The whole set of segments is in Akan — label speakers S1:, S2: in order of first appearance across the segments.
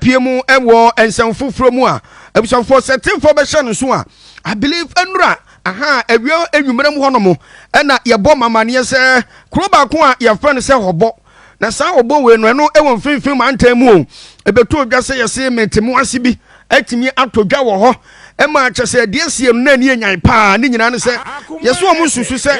S1: piemu ewo ensemfo from a ebusafo setting for be hye so a I believe enura aha ewio enwumrem honomo na yebo mamane se kro ba ko a ye friend se hobo na sa hobo we no ewo mfimfim mantan mu o ebeto odwa se yese metemu ase bi atimi atodwa wo ho ema chese de sie no na ni enyan pa ni nyina ne se yeso o mususu se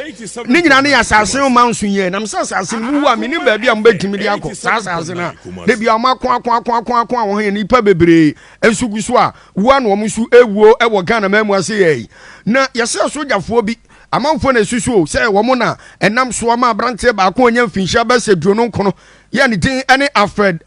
S1: ni nyina ne asase o manso ye na msa asase mu wa meni ba bia mbetimi de akọ sa asase na de bia makwa wo he ni pa bebre ensugu so a wo na o musu ewuo ewo Ghana mamu ase ye na yese sojafo bi amanfo na susu se wo mo na enam so ma brante ba ko nya mfinhia ba se duro no nkono ye ne din ene Alfred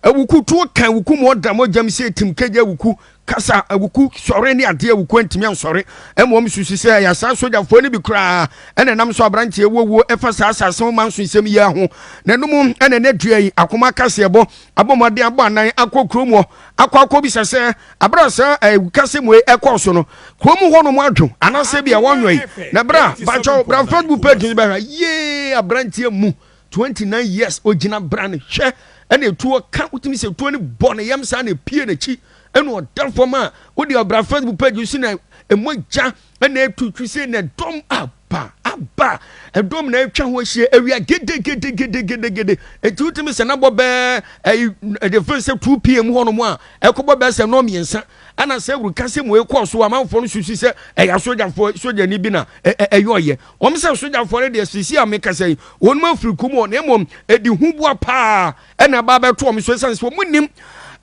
S1: Awuku to kan wuku mo da mo jam se tim keje wuku kasa Awuku sore ne ade Awuku antimi ansore emom susu se ya sa sojafo ne bi kra ene nam so abranche ewowo efa sa asase man so nsem ye ho na num ene ne duai Akoma kase ebo abomode abo anan akokromo akwa bi sese abrasa kase mo ekoso no kromo ho no mo adwo anase bia wonwei na bra bacho bra Facebook page ba ye abranche mu 29 years ogina brand hwe ene etuo ka utimi se etuo ne bone yam sa na pie na chi ene odar foma odi obra Facebook page si na emoja ene etutwi se na dom aba edom na etwa ho hie awia gede etutimi se na bobe the first 2 pm ho no mo a ekobo be se no miensa ana se wuru kase mo ekoso amanfo no susu se eya soja ni bi na eyoye om se soja fo ne de sisi ameka se wonu afiri kumo na emom edi hubua pa ena ba beto om so sense wo munim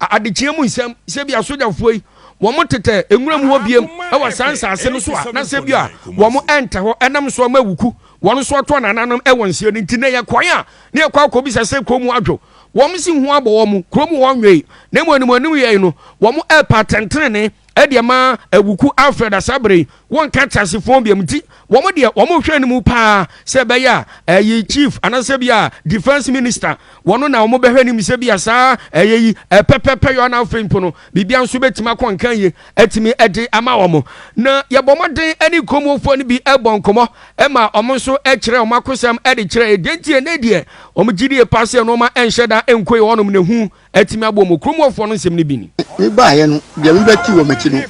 S1: adechia mu nsam se bia soja fo yi wo mo tete enwuram ho biem e wa sansa ase no so a na se bia wo mo enta ho enam so ma wuku wonu so to nananam e wonse ni ntine ye kwan a ne ye kwa akobi se kromu adwo wom si hu abo wom kromu wonwe na mo animu ye no wom e patentrene e de ma Awuku Alfred asabre won ka tase fon biam ti wom de wom hwe ni mu pa se be ya yi chief anase bia defense minister wono na wom be hwe ni mi se bia sa yi pepepe yo na afempo no bibia nso betima konkan ye atimi ede ama wom na ye bomoden ani komofo ni bi ebonkomo e ma wom so e kire wom akosam e de kire e dentie na die wom gidie passe no ma enhyeda enkoi wonom ne hu atimi abom kromofo no nsem ne bi ni
S2: mi ba ye no de mi beti wo machi no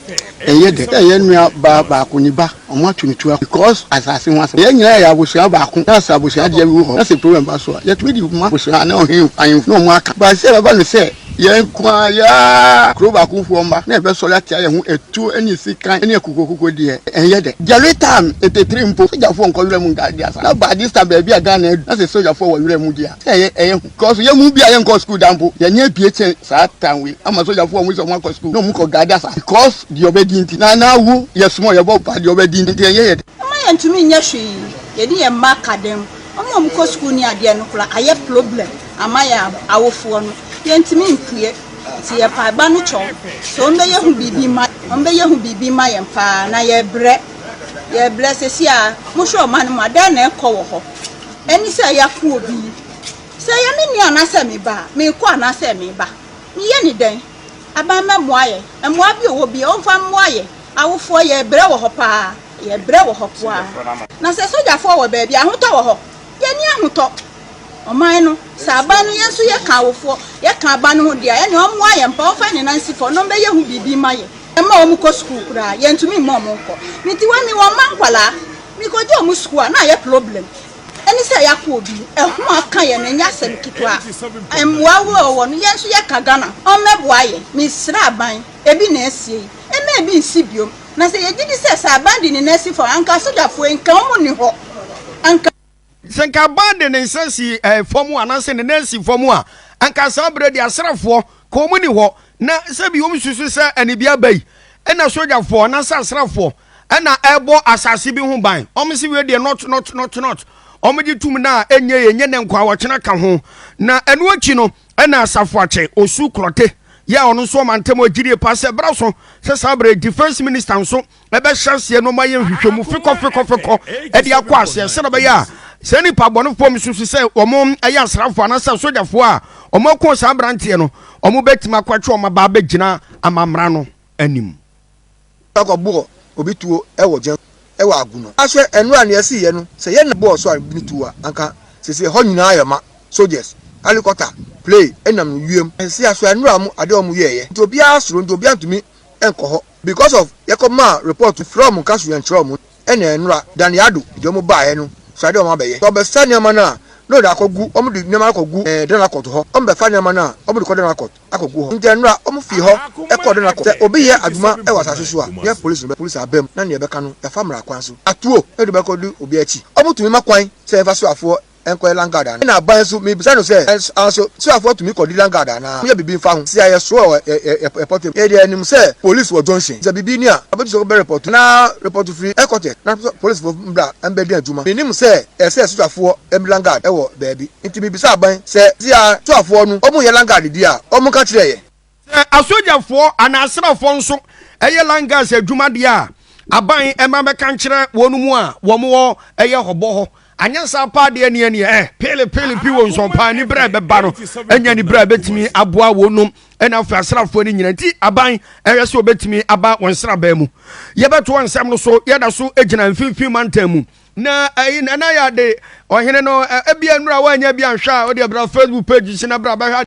S2: eye de eye nua ba ko ni ba omo atunitua because asase ho ase ye nyina ya abosia ba ko na abosia de wi ho na se problem ba so ye tumi di ma abosia na ohin ayinfo no mo aka ba se ba no se ye kwa ya kroba ku fu omba na be so ya tia ye ho etu eni sikan eni akukoko de eye de jareta etetri mpo ja fo nko wure mu ngadi asa na ba this time be aga na na se soja fo wo wure mu dia se eye because ye mu bia ye nko school dampo ye nya pie sa tanwe ama soja fo mu so mo school no mu ko gadi asa because the obedient na wu ye small ye bo pa the obedient ye
S3: ama ye ntumi nya hwe ye di ye mark dem omo mu ko school ni ade no kula aye problem ama ya awofo no ye ntumi nkue ti ye pa ba no cho so mbe ye hu bibi ma ye pa na ye bless se a mo sho man ma da na ekọ wo ho eni se ya ku obi se ye ni anase me ba me ko anase me ba ni ye ni den aba ma moaye emoa bi owo bi o fa moaye awofo ye bre wo ho pa ye bre wo ho po a na se soja fo wo ba bi ahoto wo ho ye ni ahoto oman no saba no yenso ye ka awofo ye ka aba no ho dia ye ni o moaye mpa o fa ni nansi fo no be ye hu bibi ma ye ema o mu ko school kura ye ntumi mo mo ko niti wa mi wo mankwala mi ko jo mu school na ye problem eni se ya ko obi ehu aka ye na nya sem kitwa emwa wo no yenso ye ka Ghana o meboa ye mi sra ban ebi na esie ema ebi nsi biom na se ye gidi se sa bandi ni nasi for anka soja fo enka mo ni ho anka
S1: senka bandi ni nsi fomu anase ni nasi fomu a anka sa bredi asrafo ko mo ni ho na sebi wom susu se ani bia bai ena soja fo na sasrafo ena ebo asase bi ho ban omsi we de not omji tum na enye ne nkwa wochena ka ho na enu achi no ena asafo ache osu klote ya onu so mantem agiri passe braso se sabre defense minister nso ebe hyasie no maye hwehwemu fiko e de akwa ase se no be ya se ni pa bonu fo msusu se omo aye asrafo anasa soja fo a omo ko sa brante no omo betima kwatwe omo ba begina amamra no anim
S2: akọbuo obi tuo ewo je ewo aguno ahwe enu ane asi ye no se ye na bo so abituwa anka se ho nyina ayema soldiers
S4: helicopter play enam wiem ensi aso enura mu ade omu yeye nti obi asoro nti obi antumi enko ho because of yakoma report from kasu entrom ena enura dan yado idomo baaye no so ade omu abeye to be sani ama na no da akogu omu de nema akogu dan akot ho omu be fa nema na omu de ko dan akot akogu ho nti enura omu fi ho ekọ dan akot obi ye aduma e wasa so a ye police abem na ne e be ka no e fa mra kwan so atuo e de be ko du obi achi omu tumi makwan se fa so afo enko langada na ban so me bisa no say also so afo to me ko di langada na me bibi fa ho si aye so report e dey anim say police wo junction say bibi ni a abeti so be report na report free ekote na police for mbra embedi aduma me nim say e say so afo em langada e wo baabi nti me bisa ban say si a so afo no omu ye langada di a omu ka kire ye
S1: asojafo anasrafo nso eye langas adwuma de a aban ema be kan kire wonu mu a wo mo eye hobo ho anyansa pa de ne pele pi won so pa ni bra be ba no anya ni bra betimi aboa wonum ena fa asrafo ni nyina ti aban eye so betimi aba won sra ba mu ye beto nsam no so ye da so egina mfimfim mantam mu na ayi na ya de ohene no ebia nura wa anya bia nhwa o de bra Facebook page si na bra ba